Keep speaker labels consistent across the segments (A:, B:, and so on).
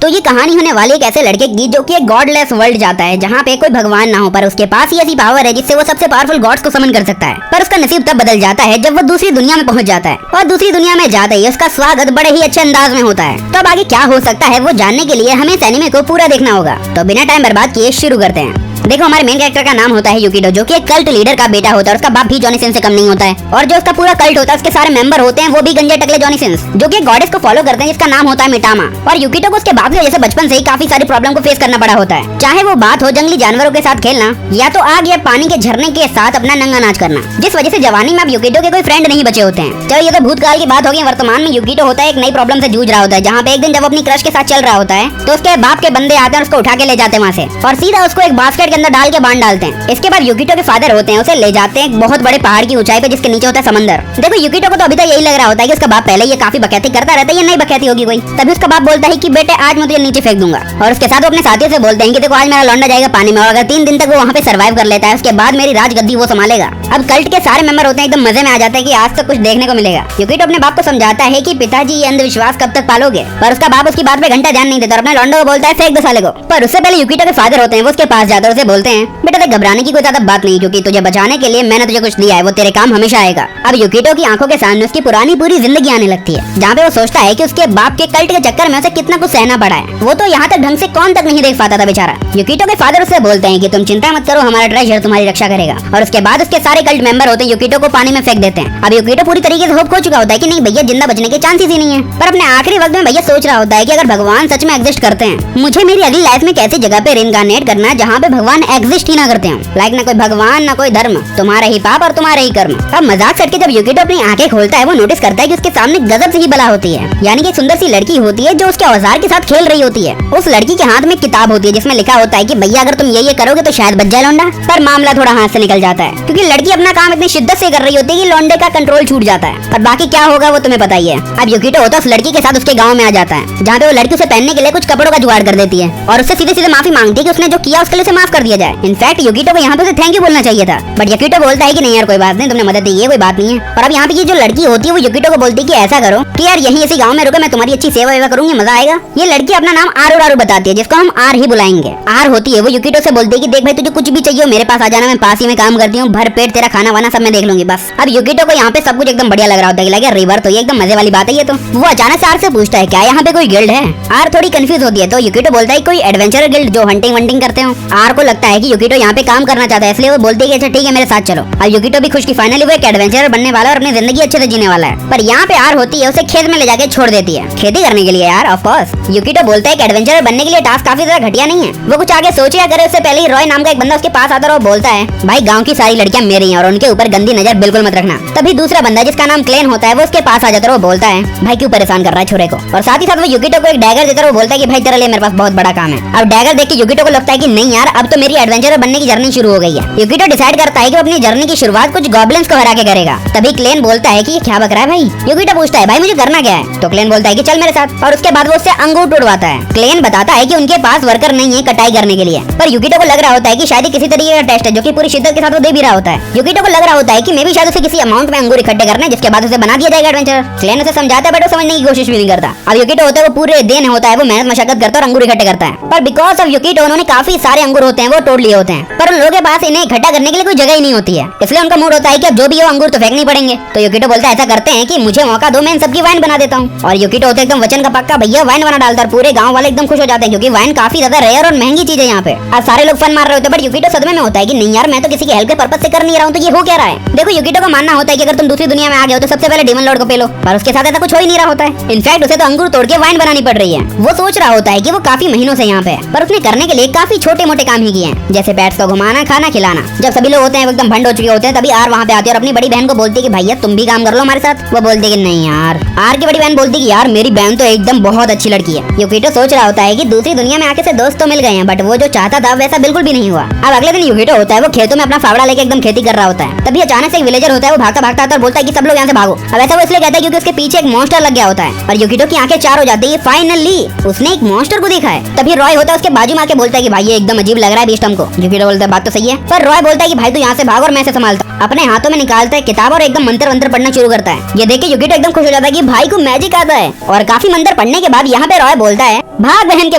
A: तो ये कहानी होने वाली एक ऐसे लड़के की जो कि एक गॉडलेस वर्ल्ड जाता है जहाँ पे कोई भगवान ना हो, पर उसके पास ही ऐसी पावर है जिससे वो सबसे पावरफुल गॉड्स को समन कर सकता है। पर उसका नसीब तब बदल जाता है जब वो दूसरी दुनिया में पहुंच जाता है, और दूसरी दुनिया में जाते ही उसका स्वागत बड़े ही अच्छे अंदाज में होता है। तो अब आगे क्या हो सकता है वो जानने के लिए हमें इस एनिमे को पूरा देखना होगा। तो बिना टाइम बर्बाद किए शुरू करते हैं। देखो, हमारे मेन कैरेक्टर का नाम होता है युकिटो, जो कि एक कल्ट लीडर का बेटा होता है। उसका बाप भी जॉनी सिंस से कम नहीं होता है, और जो उसका पूरा कल्ट होता है उसके सारे मेंबर होते हैं वो भी गंजे टकले जॉनी सिंस, जो कि गॉडेस को फॉलो करते हैं जिसका नाम होता है मिटामा। और युकिटो को उसके बाप की वजह से बचपन से ही काफी सारी प्रॉब्लम को फेस करना पड़ा होता है, चाहे वो बात हो जंगली जानवरों के साथ खेलना या तो आग या पानी के झरने के साथ अपना नंगा नाच करना, जिस वजह से जवानी में अब युकिटो के कोई फ्रेंड नहीं बचे होते हैं। चलो ये तो भूतकाल की बात होगी। वर्तमान में युकिटो होता है एक नई प्रॉब्लम से जूझ रहा होता है, जहाँ पे एक दिन जब अपनी क्रश के साथ चल रहा होता है तो उसके बाप के बंदे आते हैं और उसको उठा के ले जाते हैं वहाँ से, और सीधा उसको एक बास्केट के अंदर डाल के बांध डालते हैं। इसके बाद युकिटो के फादर होते हैं उसे ले जाते हैं एक बहुत बड़े पहाड़ की ऊंचाई पे जिसके नीचे होता है समंदर। देखो, युकिटो को तो अभी तक यही लग रहा होता है कि उसका बाप पहले ये काफी बकैती करता रहता है, ये नई बकैती होगी कोई। तभी उसका बाप बोलता है कि बेटे आज मैं तुझे नीचे फेंक दूंगा, और उसके साथ वो अपने साथियों से बोलते हैं कि देखो आज मेरा लौंडा जाएगा पानी में, और अगर 3 दिन तक वो वहाँ पे सर्वाइव कर लेता है उसके बाद मेरी राजगद्दी वो संभालेगा। अब कल्ट के सारे मेंबर होते हैं एकदम मजे में आ जाते हैं कि आज तो कुछ देखने को मिलेगा। युकिटो अपने बाप को समझाता है कि पिताजी ये अंधविश्वास कब तक पालोगे, पर उसका बाप उसकी बात पे घंटा ध्यान नहीं देता और अपने लौंडे को बोलता है फेंक दो साले को। पर उससे पहले युकिटो के फादर होते हैं वो उसके पास जाते हैं और उसे बोलते हैं बेटा देख, घबराने की कोई ज्यादा बात नहीं, क्योंकि तुझे बचाने के लिए मैंने तुझे कुछ दिया है वो तेरे काम हमेशा आएगा। अब युकिटो की आंखों के सामने उसकी पुरानी पूरी जिंदगी आने लगती है, जहाँ पे वो सोचता है कि उसके बाप के कल्ट के चक्कर में उसे कितना कुछ सहना पड़ा है। वो तो यहाँ तक ढंग से कौन तक नहीं देख पाता था बेचारा। युकिटो के फादर उससे बोलते हैं कि तुम चिंता मत करो, हमारा ट्रेजर तुम्हारी रक्षा करेगा। और उसके बाद उसके सारे कल्ट मेंबर होते हैं युकिटो को पानी में फेंक देते हैं। अब युकिटो पूरी तरीके से होप खो चुका होता है कि नहीं भैया जिंदा बचने के चांसेस ही नहीं है, पर अपने आखिरी वक्त में भैया सोच रहा होता है कि अगर भगवान सच में एग्जिस्ट करते हैं, मुझे मेरी अगली लाइफ में कैसी जगह पे रिइनकार्नेट करना है जहाँ पे भगवान एग्जिस्ट ही ना करते हैं। लाइक ना कोई भगवान ना कोई धर्म, तुम्हारा ही पाप और तुम्हारे ही कर्म। अब मजाक करके जब युकिटो अपनी आंखें खोलता है वो नोटिस करता है कि उसके सामने गजब से ही बला होती है, यानी कि एक सुंदर सी लड़की होती है जो उसके औजार के साथ खेल रही होती है। उस लड़की के हाथ में किताब होती है जिसमें लिखा होता है कि भैया अगर तुम ये करोगे तो शायद बच जाए लौंडा। पर मामला थोड़ा हाथ से निकल जाता है, क्योंकि लड़की अपना काम इतनी शिद्दत से कर रही होती है कि लौंडे का कंट्रोल छूट जाता है। और बाकी क्या होगा वो तुम्हें पता ही है। अब युकिटो होता है उस लड़की के साथ उसके गाँव में आ जाता है, जहाँ पे वो लड़की उसे पहनने के लिए कुछ कपड़ों का जुगाड़ कर देती है और उससे सीधे सीधे माफी मांगती है कि उसने जो किया उसके लिए उसे माफ कर दिया जाए। इनफैक्ट युकिटो को यहाँ पे थैंक यू बोलना चाहिए था, बट युकिटो बोलता है कि नहीं यार कोई बात नहीं, तुमने मदद दी, ये कोई बात नहीं है। और अब यहाँ पे ये जो लड़की होती है वो युकिटो को बोलती है कि ऐसा करो कि यार यहीं इसी गांव में रुको, मैं तुम्हारी अच्छी सेवा वेवा करूंगी, मजा आएगा। ये लड़की अपना नाम आरू बताती है, जिसको हम आर ही बुलाएंगे। आर होती है वो युकिटो से बोलती है कि देख भाई तुझे कुछ भी चाहिए मेरे पास आ जाना, मैं पास ही में काम करती हूँ, भर पेट तेरा खाना वाना सब मैं देख लूंगी बस। अब युकिटो को यहाँ पे सब कुछ एकदम बढ़िया लग रहा होता है, लगे रिवर तो ये एकदम मजे वाली बात है ये तो। वो अचानक से आर से पूछता है क्या यहाँ पे कोई गिल्ड है। आर थोड़ी कंफ्यूज होती है तो युकिटो बोलता है कोई एडवेंचर गिल्ड जो हंटिंग वंटिंग करते हो। आर को लगता है कि युकिटो यहाँ पे काम करना चाहता है, इसलिए वो बोलती है कि अच्छा ठीक है मेरे साथ चलो। अब युकिटो भी खुश की फाइनली वो एक एडवेंचरर बनने वाला और अपनी जिंदगी अच्छे से जीने वाला है। पर यहाँ पे आर होती है उसे खेत में ले जाके छोड़ देती है, खेती करने के लिए यार ऑफ कोर्स। युकिटो बोलता है कि एडवेंचरर बनने के लिए टास्क काफी ज्यादा घटिया नहीं है, वो कुछ आगे सोचे करे। उससे पहले ही रॉय नाम का एक बंदा उसके पास आता है और बोलता है भाई गांव की सारी लड़कियां मेरी हैं और उनके ऊपर गंदी नजर बिल्कुल मत रखना। तभी दूसरा बंदा जिसका नाम क्लेन होता है वो उसके पास आ जाता है और बोलता है भाई क्यों परेशान कर रहा है छोरे को। और साथ ही साथ वो युकिटो को एक डैगर देता है और बोलता है कि भाई तेरे लिए मेरे पास बहुत बड़ा काम है। अब डैगर देख के युकिटो को लगता है कि नहीं यार अब तो मेरी एडवेंचरर बनने की जर्नी शुरू हो गई है। युकिटो डिसाइड करता है कि वो अपनी जर्नी की शुरुआत कुछ गॉब्लिन्स को हरा के करेगा। तभी क्लेन बोलता है कि ये क्या बक रहा है भाई। युकिटो पूछता है भाई मुझे करना क्या है, तो क्लेन बोलता है कि चल मेरे साथ, और उसके बाद वो उससे अंगूर टूटवाता है। क्लेन बताता है कि उनके पास वर्कर नहीं है कटाई करने के लिए, पर युकिटो को लग रहा होता है कि शायद किसी तरीके का टेस्ट है जो कि पूरी शिद्दत के साथ वो दे भी रहा होता है। युकिटो को लग रहा होता है कि मे भी शायद उसे किसी अमाउंट में अंगूर इकट्ठे करना है जिसके बाद उसे बना दिया जाएगा एडवेंचर। क्लेन उसे समझाता है बट वो समझने की कोशिश भी नहीं करता। अब युकिटो होता है वो पूरे दिन होता है वो मेहनत मशक्कत करता है और अंगूर इकट्ठे करता है, पर बिकॉज ऑफ युकिटो उन्होंने काफी सारे अंगूर होते हैं वो तोड़ लिए होते हैं, पर उन लोगों के पास इन्हें इकट्ठा करने के लिए कोई जगह ही नहीं होती है। इसलिए उनका मूड होता है कि अब जो भी हो अंगूर तो फेंकने पड़ेंगे। तो युकिटो बोलता है ऐसा करते हैं कि मुझे मौका दो, मैं इन सबकी वाइन बना देता हूँ। और युकिटो होता है एकदम वचन का पक्का, भैया वाइन बना डालता है। पूरे गाँव वाले एकदम खुश हो जाते हैं क्योंकि वाइन काफी ज्यादा रेयर और महंगी चीज है यहाँ पे। अब सारे लोग फन मार रहे होते हैं, बट युकिटो सदमे में होता है कि नहीं यार मैं तो किसी की हेल्प के पर्पस से कर नहीं रहा हूँ, तो ये हो क्या रहा है। देखो युकिटो का मानना होता है कि अगर तुम दूसरी दुनिया में आ गए हो तो सबसे पहले डीमन लॉर्ड को पेलो, पर उसके साथ ऐसा कुछ हो ही नहीं रहा होता है। इनफैक्ट उसे तो अंगूर तोड़ के वाइन बनानी पड़ रही है। वो सोच रहा होता है कि वो काफी महीनों से यहाँ पे, पर उसने करने के लिए काफी छोटे मोटे काम ही किए हैं, जैसे पेट्स को घुमाना, खाना खिलाना। जब सभी लोग होते हैं वो एकदम भंड हो चुके होते हैं, तभी आर वहाँ पे आती है और अपनी बड़ी बहन को बोलती है कि भैया तुम भी काम कर लो हमारे साथ। वो बोलती है कि नहीं यार। आर की बड़ी बहन बोलती है कि यार मेरी बहन तो एकदम बहुत अच्छी लड़की है। युकिटो सोच रहा होता है कि दूसरी दुनिया में आके से दोस्त तो मिल गए हैं, बट वो जो चाहता था वैसा बिल्कुल भी नहीं हुआ। अब अगले दिन युकिटो होता है वो खेतों में अपना फावड़ा लेके एकदम खेती कर रहा होता है। तभी अचानक से एक विलेजर होता है वो भागता भागता आता है और बोलता है कि सब लोग यहाँ से भागो। अब ऐसा वो इसलिए कहता है क्योंकि उसके पीछे एक मॉन्स्टर लग गया होता है, और युकिटो की आंखें चार हो जाती है। फाइनली उसने एक मॉन्स्टर को देखा है। तभी रॉय होता है उसके बाजू में आके बोलता है कि भाई ये एकदम अजीब लग रहा है बीस्ट हमको। युकिटो बोलता है बात तो सही है, पर रॉय बोलता है कि भाई तू यहाँ से भाग और मैं इसे संभालता। अपने हाथों में निकालता है किताब और एकदम मंत्र वंत्र पढ़ना शुरू करता है। ये देख के युकिटो एकदम खुश हो जाता है कि भाई को मैजिक आता है। और काफी मंत्र पढ़ने के बाद यहाँ पे रॉय बोलता है भाग बहन के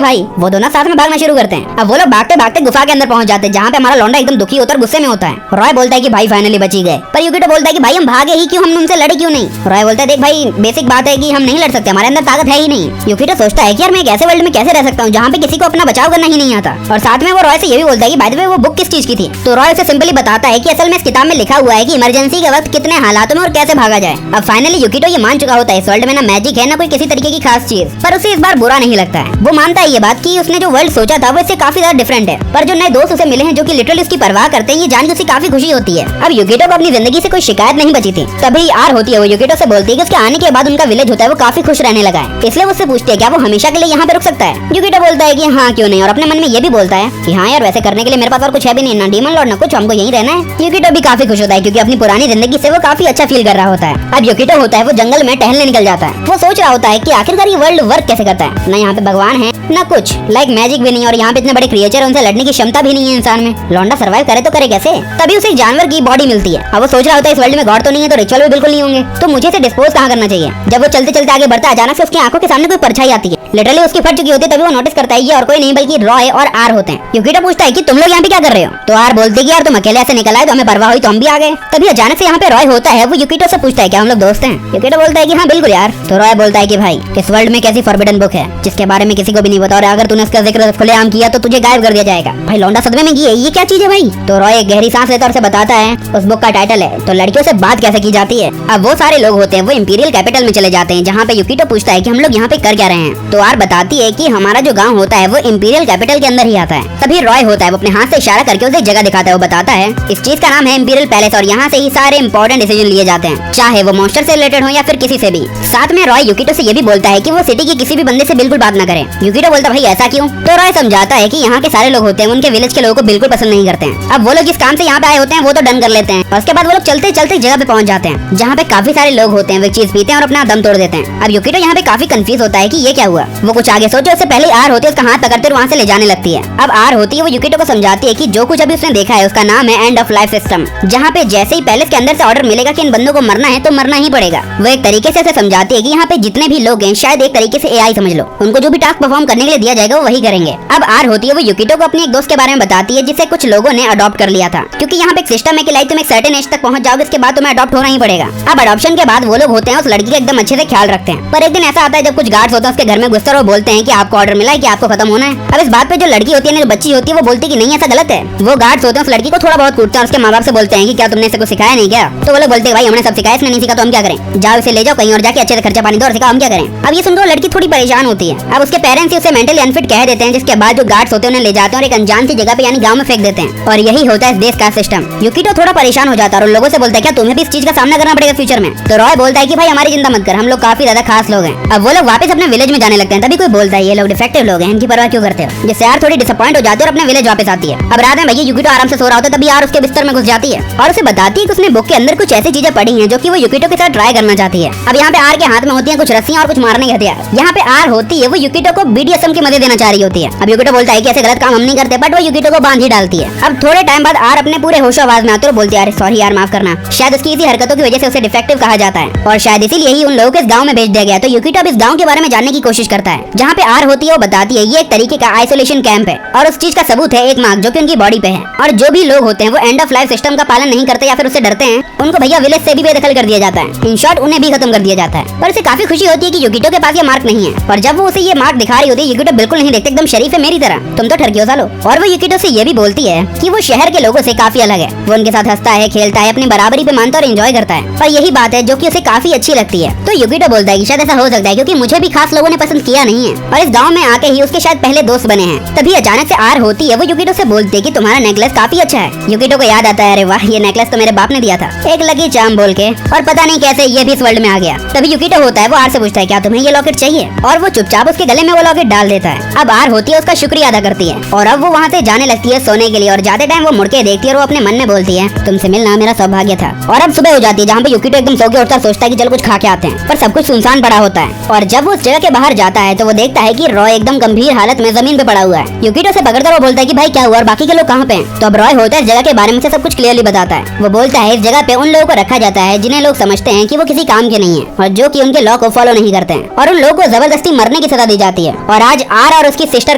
A: भाई। वो दोनों साथ में भागना शुरू करते हैं। अब वो लोग भागते भागते गुफा के अंदर पहुंच जाते हैं, जहाँ पे हमारा लौंडा एकदम दुखी होता है, गुस्से में होता है। रॉय बोलता है कि भाई फाइनली बची गए, पर युकिटो बोलता है कि भाई हम भागे ही क्यों, हम उनसे लड़े क्यों नहीं। रॉय बोलता है देख भाई बेसिक बात है कि हम नहीं लड़ सकते, हमारे अंदर ताकत है ही नहीं। युकिटो सोचता है कि यार मैं एक ऐसे वर्ल्ड में कैसे रह सकता हूँ जहाँ पे किसी को अपना बचाव करना ही नहीं आता। और साथ में वो रॉय से ये भी बोलता है कि बाय द वे वो बुक किस चीज की थी। तो रॉय उसे सिंपली बताता है कि असल में इस किताब में लिखा हुआ है कि इमरजेंसी के वक्त कितने हालातों में और कैसे भागा जाए। अब फाइनली युकिटो ये मान चुका होता है इस वर्ल्ड में ना मैजिक है ना कोई किसी तरीके की खास चीज, पर उसे इस बार बुरा नहीं लगता है। वो मानता है ये बात कि उसने जो वर्ल्ड सोचा था वो इससे काफी ज्यादा डिफरेंट है, पर जो नए दोस्त उसे मिले हैं जो कि लिटरली उसकी परवाह करते हैं, ये जान के उसे काफी खुशी होती है। अब युकिटो को अपनी जिंदगी से कोई शिकायत नहीं बची थी। तभी आर होती है, वो युकिटो से बोलती है कि उसके आने के बाद उनका विलेज होता है वो काफी खुश रहने लगा है, इसलिए उससे पूछती है क्या वो हमेशा के लिए यहाँ पे रुक सकता है। युकिटो बोलता है कि हाँ क्यों नहीं, और अपने मन में ये भी बोलता है कि हाँ यार वैसे करने के लिए मेरे पास और कुछ है भी नहीं, ना डीमन लॉर्ड ना कुछ, हमको यहीं रहना है। युकिटो भी काफी खुश होता है क्योंकि अपनी पुरानी जिंदगी से वो काफी अच्छा फील कर रहा होता है। अब युकिटो होता है वो जंगल में टहलने निकल जाता है। वो सोच रहा होता है कि आखिरकार ये वर्ल्ड वर्क कैसे करता है, ना यहाँ पे भगवान है ना कुछ लाइक मैजिक भी नहीं, और यहाँ पे इतने बड़े क्रिएचर उनसे लड़ने की क्षमता भी नहीं है इंसान में। लौंडा सर्वाइव करे तो करे कैसे। तभी उसे एक जानवर की बॉडी मिलती है। अब वो सोच रहा होता है इस वर्ल्ड में गॉड तो नहीं है तो रिचुअल भी बिल्कुल नहीं होंगे, तो मुझे इसे डिस्पोज कहाँ करना चाहिए। जब वो चलते चलते आगे बढ़ता है अचानक से उसकी आंखों के सामने कोई परछाई आती है, लिटरली उसकी फट चुकी होती है। तभी वो नोटिस करता है ये और कोई नहीं बल्कि रॉय और आर होते हैं। युकिटो पूछता है कि तुम लोग यहाँ पे क्या कर रहे हो, तो आर बोलते कि यार तुम अकेले ऐसे निकल आए तो हमें परवाह हुई तो हम भी आ गए। तभी अचानक से यहाँ पे रॉय होता है, वो युकिटो से पूछता है क्या हम लोग दोस्त हैं। युकिटो बोलता है कि हाँ बिल्कुल यार। तो रॉय बोलता है कि भाई इस वर्ल्ड में कैसी फॉरबिडन बुक है जिसके बारे में किसी को भी नहीं पता, और अगर तूने इसका जिक्र खुलेआम किया तो तुझे गायब कर दिया जाएगा। भाई लौंडा सदमे में ये क्या चीज है भाई। तो रॉय एक गहरी सांस लेता और उसे बताता है उस बुक का टाइटल है तो लड़कियों से बात कैसे की जाती है। अब वो सारे लोग होते हैं वो इंपीरियल कैपिटल में चले जाते हैं, जहाँ पे युकिटो पूछता है कि हम लोग यहाँ पे कर क्या रहे हैं। तो आर बताती है कि हमारा जो गांव होता है वो इंपीरियल कैपिटल के अंदर ही आता है। तभी रॉय होता है वो अपने हाथ से इशारा करके उसे जगह दिखाता है। वो बताता है इस चीज का नाम है इंपीरियल पैलेस, और यहाँ से ही सारे इंपॉर्टेंट डिसीजन लिए जाते हैं, चाहे वो मॉन्स्टर से रिलेटेड हो या फिर किसी से भी। साथ में रॉय युकिटो से ये भी बोलता है कि वो सिटी के किसी भी बंदे से बिल्कुल बात न करे। युकिटो बोलता भाई ऐसा क्यों। तो रॉय समझाता है कि यहाँ के सारे लोग होते हैं उनके विलेज के लोगों को बिल्कुल पसंद नहीं करते हैं। अब वो लोग जिस काम से यहाँ पे आए होते हैं वो तो डन कर लेते हैं, और उसके बाद वो लोग चलते चलते जगह पे पहुंच जाते हैं जहाँ पे काफी सारे लोग होते हैं, वो चीज पीते हैं और अपना दम तोड़ देते हैं। अब युकिटो यहाँ पे काफी कंफ्यूज होता है कि ये क्या हुआ। वो कुछ आगे सोचे उससे पहले आर होती है उसका हाथ पकड़ते वहाँ से ले जाने लगती है। अब आर होती है वो युकिटो को समझाती है कि जो कुछ अभी उसने देखा है उसका नाम है एंड ऑफ लाइफ सिस्टम, जहाँ पे जैसे ही पैलेस के अंदर से ऑर्डर मिलेगा कि इन बंदों को मरना है तो मरना ही पड़ेगा। वो एक तरीके से उसे समझाती है कि यहाँ पे जितने भी लोग हैं शायद एक तरीके से एआई समझ लो, उनको जो भी टास्क परफॉर्म करने के लिए दिया जाएगा वो वही करेंगे। अब आर होती है वो युकिटो को अपने एक दोस्त के बारे में बताती है जिसे कुछ लोगों ने अडॉप्ट कर लिया था, क्योंकि यहाँ पे एक सिस्टम है कि लाइक तुम एक सर्टेन एज तक पहुंच जाओगे, इसके बाद तुम्हें अडॉप्ट होना ही पड़ेगा। अब अडॉप्शन के बाद वो लोग होते हैं उस लड़की का एकदम अच्छे से ख्याल रखते हैं, पर एक दिन ऐसा आता है जब कुछ गार्ड्स होते हैं उसके घर में घुसकर वो बोलते हैं कि आपको ऑर्डर मिला है कि आपको खत्म होना है। अब इस बात पे जो लड़की होती है जो बच्ची होती है वो बोलती है कि नहीं ऐसा गलत है। वो गार्ड्स होते हैं उस लड़की को थोड़ा बहुत कूटते हैं और उसके माँ बाप से बोलते हैं कि क्या तुमने इसे कुछ सिखाया नहीं क्या। तो वो लोग बोलते हैं भाई हमने सब सिखाया, इसने नहीं सीखा तो हम क्या करें, जाओ इसे ले जाओ कहीं और जाके अच्छे से खर्चा पानी दो और सिखाओ हम क्या करें। अब ये सुनकर लड़की थोड़ी परेशान होती है। अब उसके पेरेंट्स उसे मेंटली अनफिट कह देते हैं, जिसके बाद जो गार्ड्स होते हैं उन्हें ले जाते हैं और एक अनजान सी जगह पे यानी गांव में फेंक देते हैं, और यही होता है इस देश का सिस्टम। युकिटो थोड़ा परेशान हो जाता है और उन लोगों से बोलता है क्या तुम्हें भी इस चीज का सामना करना पड़ेगा फ्यूचर में। तो रॉय बोलता है कि भाई हमारी चिंता मत कर, हम लोग काफी ज्यादा खास लोग हैं। अब वो लोग वापस अपने विलेज में जाने लगते हैं। तभी कोई बोलता है ये लोग डिफेक्टिव लोग हैं, इनकी परवाह क्यों करते हो, जिससे यार थोड़ी डिसअपॉइंट हो जाती है और अपने विलेज वापस आती है। अब रात में भैया युकिटो आराम से सो रहा होता है, तभी यार उसके बिस्तर में घुस जाती है और उसे बताती है कि उसने बुक के अंदर कुछ ऐसी चीजें पढ़ी हैं जो कि वो युकिटो के साथ ट्राई करना चाहती है। अब यहाँ पे आर के हाथ में होती है कुछ रस्सियां और कुछ मारने के हथियार। यहाँ पे आर होती है वो युकिटो को बीडीएसएम की मदद देना चाह रही होती है। अब युकिटो बोलता है कि ऐसे गलत काम हम नहीं करते, बट वो युकिटो को बांध ही डालती है। अब थोड़े टाइम बाद आर अपने पूरे होश आवाज में आते और बोलती है अरे सॉरी यार माफ करना, शायद उसकी इसी हरकतों की वजह से उसे डिफेक्टिव कहा जाता है और शायद इसीलिए ही उन लोगों को इस गांव में भेज दिया गया। तो युकिटो अब इस गांव के बारे में जानने की कोशिश करता है। जहाँ पे आर होती है वो बताती है ये एक तरीके का आइसोलेशन कैंप है और उस चीज का सबूत है एक मार्क जो कि उनकी बॉडी पे है, और जो भी लोग होते हैं वो एंड ऑफ लाइफ सिस्टम का पालन नहीं करते या फिर उससे डरते हैं उनको भैया विलेज से भी बेदखल कर दिया जाता है। इन शॉर्ट उन्हें भी खत्म कर दिया जाता है। पर उसे काफी खुशी होती है कि युकिटो के पास ये मार्क नहीं है, और जब वो उसे ये मार्क दिखा रही होती है युकिटो बिल्कुल नहीं देखते, एकदम शरीफ है मेरी तरह, तुम तो ठरकी हो सालो। और वो युकिटो से ये भी बोलती है कि वो शहर के लोगों से काफी अलग है, वो उनके साथ हंसता है खेलता है अपनी बराबरी पे मानता और एंजॉय करता है। पर यही बात है जो कि उसे काफी अच्छी लगती है। तो युकिटो बोलता है कि शायद ऐसा हो सकता है क्योंकि मुझे भी खास लोगों ने पसंद किया नहीं है और इस गाँव में आके ही उसके शायद पहले दोस्त बने हैं। तभी अचानक से आर होती है वो युकिटो से बोलती है कि तुम्हारा नेकलेस काफी अच्छा है। युकिटो को याद आता है अरे वाह ये नेकलेस तो मेरे बाप ने दिया था, एक लकी चार्म बोल के, और पता नहीं कैसे ये भी इस वर्ल्ड में आ गया। तभी युकिटो होता है वो आर से पूछता है क्या तुम्हें ये लॉकेट चाहिए, और वो चुपचाप उसके गले में वो लॉकेट डाल देता है। अब आर होती है उसका शुक्रिया अदा करती है और अब वो वहाँ से जाने लगती है सोने के लिए, और जाते टाइम वो मुड़ के देखती है और वो अपने मन में बोलती है तुमसे मिलना मेरा सौभाग्य था। और अब सुबह हो जाती है जहाँ पे युकिटो एकदम सो के उठता सोचता है कि चलो कुछ खा के आते हैं, पर सब कुछ सुनसान पड़ा होता है। और जब वो उस जगह के बाहर जाता है तो वो देखता है कि रॉय एकदम गंभीर हालत में जमीन पे पड़ा हुआ है। युकिटो से पकड़कर वो बोलता है कि भाई क्या हुआ और बाकी के लोग कहाँ पे हैं। तो अब रॉय होता है इस जगह के बारे में से सब कुछ क्लियरली बताता है। वो बोलता है इस जगह पे उन लोगों को रखा जाता है जिन्हें लोग समझते हैं कि वो किसी काम के नहीं है और जो कि उनके लॉ को फॉलो नहीं करते हैं, और उन लोगों को जबरदस्ती मरने की सजा दी जाती है। जाती है और आज आर और उसकी सिस्टर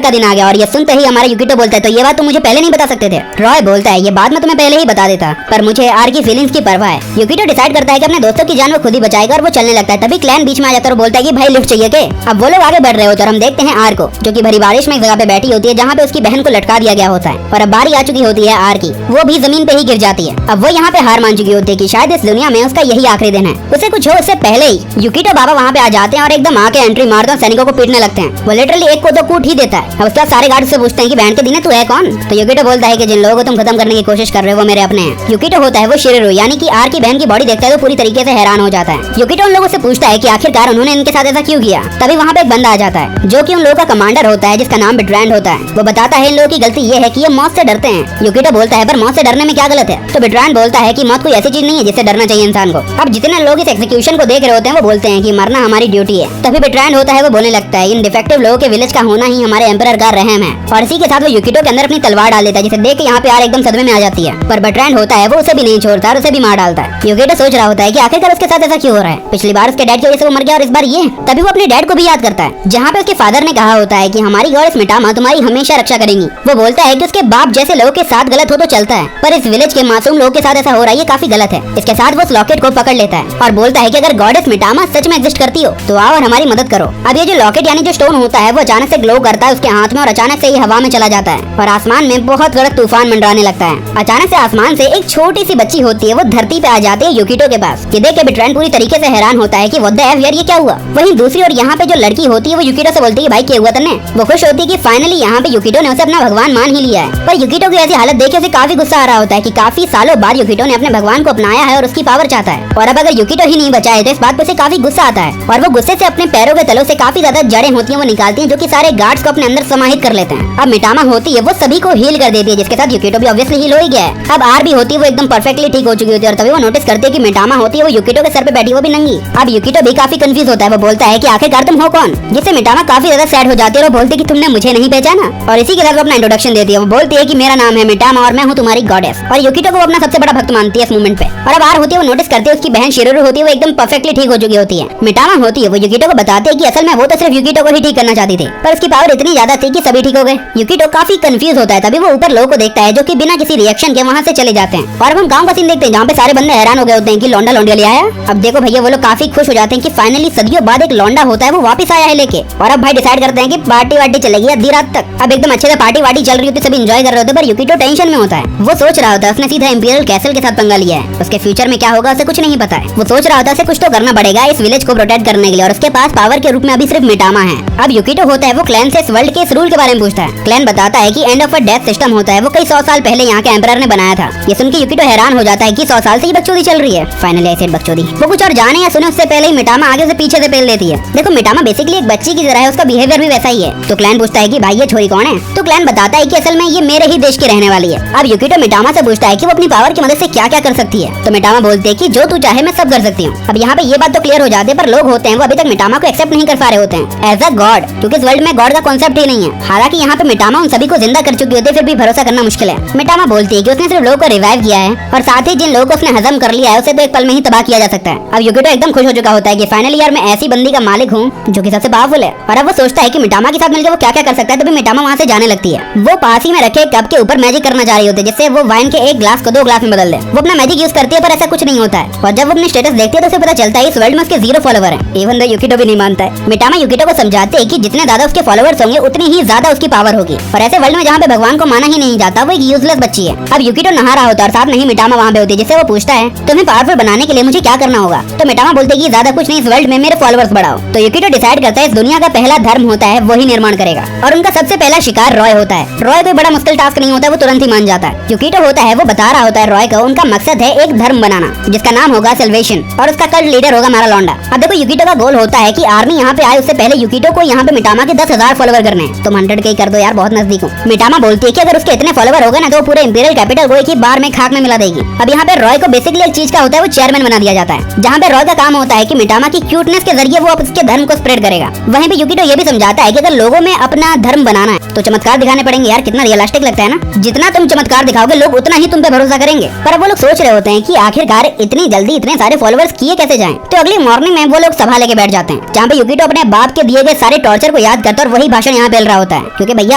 A: का दिन आ गया। और ये सुनते ही हमारा युकिटो बोलता है तो ये बात तुम मुझे पहले नहीं बता सकते थे। रॉय बोलता है ये बात मैं तुम्हें पहले ही बता देता, पर मुझे आर की फीलिंग्स की परवाह है। युकिटो डिसाइड करता है कि अपने दोस्तों की जान वो खुद ही बचाएगा और वो चलने लगता है। तभी क्लैन बीच में आ जाता है और बोलता है कि भाई लिफ्ट चाहिए के। अब वो लोग आगे बढ़ रहे होते हैं और हम देखते हैं आर को, जो कि भरी बारिश में एक जगह पे बैठी होती है जहाँ पे उसकी बहन को लटका दिया गया होता है। और अब बारी आ चुकी होती है आर की, वो भी जमीन पे ही गिर जाती है। अब वो यहाँ पे हार मान चुकी होती है कि शायद इस दुनिया में उसका यही आखिरी दिन है। उसे कुछ हो उससे पहले ही युकिटो बाबा वहाँ पे आ जाते हैं और एकदम आके एंट्री मारते हैं, सैनिकों को पीटने लगते हैं। वो लिटरली एक को तो कूट ही देता है। अब उसके बाद सारे गार्ड से पूछते हैं कि बहन के दिन है, तू है कौन? तो युकिटो बोलता है कि जिन लोगों को तुम खत्म करने की कोशिश कर रहे हो वो मेरे अपने हैं। युकिटो होता है वो शिरिरो यानी कि आर की बहन की बॉडी देखता है तो पूरी तरीके से हैरान हो जाता है। युकिटो उन लोगों से पूछता है कि आखिरकार उन्होंने इनके साथ ऐसा क्यों किया। तभी वहाँ पे एक बंदा आ जाता है जो कि उन लोगों का कमांडर होता है जिसका नाम बिट्रैंड होता है। वो बताता है इन लोगों की गलती ये है कि ये मौत से डरते हैं। युकिटो बोलता है पर मौत से डरने में क्या गलत है? तो बिट्रैंड बोलता है कि मौत कोई ऐसी चीज नहीं है जिससे डरना चाहिए इंसान को। अब जितने लोग इस एग्जीक्यूशन को देख रहे होते हैं वो बोलते हैं कि मरना हमारी ड्यूटी है। तभी बिट्रैंड होता है वो बोलने लगता है इन डिफेक्टिव लोगों के विलेज का होना ही हमारे एम्परर का रहम है। और इसी के साथ वो युकिटो के अंदर अपनी तलवार डाल देता है जिसे देख के यहाँ पे यार एकदम सदमे में आ जाती है। पर बिट्रैंड होता है वो उसे भी नहीं छोड़ता और उसे भी मार डालता है। युकिटो सोच रहा होता है कि आखिरकार उसके साथ ऐसा क्यों हो रहा है। पिछली बार उसके डैड की वजह से वो मर गया और इस बार ये। तभी वो अपने डैड को भी याद करता है जहाँ पे उसके फादर ने कहा होता है कि हमारी गॉडेस मिटामा तुम्हारी हमेशा रक्षा करेंगी। वो बोलता है कि उसके बाप जैसे लोगों के साथ गलत हो तो चलता है, पर इस विलेज के मासूम लोगों के साथ ऐसा हो रहा है ये काफी गलत है। इसके साथ वो उस लॉकेट को पकड़ लेता है और बोलता है कि अगर गॉडेस मिटामा सच में एग्जिस्ट करती हो तो आओ और हमारी मदद करो। अब ये जो लॉकेट यानी जो स्टोन होता है वो अचानक से ग्लो करता है उसके हाथ में और अचानक से ये हवा में चला जाता है और आसमान में बहुत बड़ा तूफान मंडराने लगता है। अचानक से आसमान से एक छोटी सी बच्ची होती है वो धरती पे आ जाती है युकिटो के पास। ये देख के बिट्रैंड पूरी तरीके से हैरान होता है कि व्हाट द हेक यार ये क्या हुआ। वहीं दूसरी ओर यहाँ पे जो लड़की होती है वो युकिटो से बोलती है भाई क्या हुआ तन्ने। वो खुश होती है कि फाइनली यहाँ पे युकिटो ने उसे अपना भगवान मान ही लिया है। पर युकिटो की ऐसी हालत देख के उसे काफी गुस्सा आ रहा होता है कि काफी सालों बाद युकिटो ने अपने भगवान को अपनाया है और उसकी पावर चाहता है। और अब अगर युकिटो ही नहीं बचाए तो इस बात पे उसे काफी गुस्सा आता है और वो गुस्से से अपने पैरों के तलों से काफी ज्यादा जड़ें होती हैं वो निकालती हैं जो कि सारे गार्ड्स को अपने अंदर समाहित कर लेते हैं। अब मिटामा होती है वो सभी को हील कर देती है जिसके साथ युकिटो भी ऑब्वियसली हील हो ही गया है। अब आर भी होती है वो एकदम परफेक्टली ठीक हो चुकी होती है और तभी वो नोटिस करती है कि मिटामा होती है वो युकिटो के सर पे बैठी वो भी नंगी। अब युकिटो भी काफी कंफ्यूज होता है। वो बोलता है कि आखिरकार तुम हो कौन, जिससे मिटामा काफी ज्यादा सैड हो जाती है और वो बोलती है कि तुमने मुझे नहीं पहचाना। और इसी के साथ वो अपना इंट्रोडक्शन देती है। वो बोलती है कि मेरा नाम है मिटामा और मैं हूँ तुम्हारी गॉडेस। और युकिटो को अपना सबसे बड़ा भक्त मानती है इस मोमेंट पे। और अब आर होती है वो नोटिस करती है उसकी बहन शिरोरू होती है वो एकदम परफेक्टली ठीक हो चुकी होती है। मिटामा होती है वो युकिटो को बताती है कि असल में वो तो सिर्फ युकिटो को ही ठीक करना चाहती थी पर उसकी पावर इतनी ज्यादा थी कि सभी ठीक हो गए। युकिटो काफी कंफ्यूज होता है। तभी वो ऊपर लोगों को देखता है जो कि बिना किसी रिएक्शन के वहाँ से चले जाते हैं। और अब हम गाँव का सीन देखते हैं जहाँ पे सारे बंदे हैरान हो गए होते हैं कि लौंडा लौंडिया ले आया। अब देखो भैया वो लोग काफी खुश हो जाते हैं कि फाइनली सदियों बाद एक लौंडा होता है वो वापस आया है लेके। और अब भाई डिसाइड करते हैं कि पार्टी वार्टी चलेगी आधी रात तक। अब एकदम अच्छे से पार्टी वार्टी चल रही होती है, सभी एंजॉय कर रहे होते हैं पर युकिटो टेंशन में होता है। वो सोच रहा होता है उसने सीधा इंपीरियल कैसल के साथ पंगा लिया है, उसके फ्यूचर में क्या होगा उसे कुछ नहीं पता है। वो सोच रहा होता है उसे कुछ तो करना पड़ेगा इस विलेज को प्रोटेक्ट करने के लिए और उसके पास पावर के रूप में अभी सिर्फ मिटामा है। अब युकिटो होता है वो क्लैन से इस वर्ल्ड के इस रूल के बारे में पूछता है। क्लैन बताता है कि end of a death system होता है वो कई 100 साल पहले यहाँ के एम्परर ने बनाया था। ये सुन के युकिटो हैरान हो जाता है कि 100 साल से ये बकचोदी चल रही है। फाइनली ऐसे बकचोदी वो कुछ और जाने या सुने उससे पहले ही मिटामा आगे से पीछे से पेल देती है। देखो मिटामा बेसिकली एक बच्ची की तरह है, उसका बिहेवियर भी वैसा ही है। तो क्लैन पूछता है कि भाई ये छोरी कौन है। तो क्लैन बताता है कि असल में ये मेरे ही देश की रहने वाली है। अब युकिटो मिटामा से पूछता है कि वो अपनी पावर की मदद से क्या क्या कर सकती है। तो मिटामा बोलती है कि जो तू चाहे मैं सब कर सकती हूँ। अब यहाँ पे ये बात तो क्लियर हो जाती है पर लोग होते हैं वो अभी तक मिटामा को एक्सेप्ट नहीं कर पा रहे होते हैं एज अ गॉड, क्योंकि इस वर्ल्ड में गॉड का कॉन्सेप्ट ही नहीं है। हालांकि यहाँ पे मिटामा उन सभी को जिंदा कर चुकी होती है फिर भी भरोसा करना मुश्किल है। मिटामा बोलती है कि उसने सिर्फ लोगों को रिवाइव किया है और साथ ही जिन लोगों को उसने हजम कर लिया है उसे तो एक पल में ही तबाह किया जा सकता है। अब युकिटो एकदम खुश हो चुका होता है कि फाइनली यार मैं ऐसी बंदी का मालिक हूँ जो कि सबसे पावरफुल है। और अब वो सोचता है कि मिटामा के साथ मिलकर वो क्या क्या कर सकता है। तभी मिटामा वहाँ से जाने लगती है। वो पास ही में रखे कप के ऊपर मैजिक करना चाह रही होती है जिससे वो वाइन के एक ग्लास को 2 ग्लास में बदल दे। वो अपना मैजिक यूज करती है पर ऐसा कुछ नहीं होता है। और जब वो अपनी स्टेटस देखती है तो उसे पता चलता है इस वर्ल्ड में उसके 0 फॉलोवर है। इवन दो युकिटो भी नहीं मानता है। मिटामा युकिटो को समझाते है कि जितने ज्यादा उसके फॉलोअर्स होंगे उतनी ही ज्यादा उसकी पावर होगी। और ऐसे वर्ल्ड में जहाँ पे भगवान को माना ही नहीं जाता वो एक यूजलेस बच्ची है। अब युकिटो नहा रहा होता है और साथ नहीं मिटामा वहाँ पे होती है जिससे वो पूछता है तुम्हें पावरफुल बनाने के लिए मुझे क्या करना होगा। तो मिटामा बोलते कि ज्यादा कुछ नहीं, इस वर्ल्ड में मेरे फॉलोअर्स बढ़ाओ। तो युकिटो डिसाइड करता है इस दुनिया का पहला धर्म होता है वही निर्माण करेगा और उनका सबसे पहला शिकार रॉय होता है। रॉय कोई बड़ा मुश्किल टास्क नहीं होता, वो तुरंत ही मान जाता है। युकिटो होता है वो बता रहा होता है रॉय को उनका मकसद है एक धर्म बनाना जिसका नाम होगा सेल्वेशन और उसका कल्ट लीडर होगा मारा लौंडा। अब देखो युकिटो का गोल होता है कि आर्मी यहाँ पे आए उससे पहले युकिटो को यहाँ पे मिटामा के 10,000 फॉलोवर करने। तुम 100 के कर दो यार, बहुत नजदीक हो। मिटामा बोलती है कि अगर उसके इतने फॉलोवर हो गए ना तो पूरे इंपीरियल कैपिटल को एक ही बार में खाक में मिला देगी। अब यहाँ पे रॉय को बेसिकली एक चीज का होता है वो चेयरमैन बना दिया जाता है जहाँ पे रॉय का काम होता है कि मिटामा की क्यूटनेस के जरिए वो उसके धर्म को स्प्रेड करेगा। वहीं पे युकिटो ये भी समझाता है कि अगर लोगों में अपना धर्म बनाना है तो चमत्कार दिखाने पड़ेंगे। यार कितना रियलिस्टिक लगता है ना, जितना तुम चमत्कार दिखाओगे लोग उतना ही तुम पे भरोसा करेंगे। पर अब वो लोग सोच रहे होते हैं कि आखिरकार इतनी जल्दी इतने सारे फॉलोअर्स किए कैसे जाएं। तो अगली मॉर्निंग में वो लोग सभा लेके बैठ जाते हैं जहाँ पे युकिटो अपने बाप के दिए गए सारे टॉर्चर को याद करता है और वही भाषण यहाँ फैल रहा होता है, क्योंकि भैया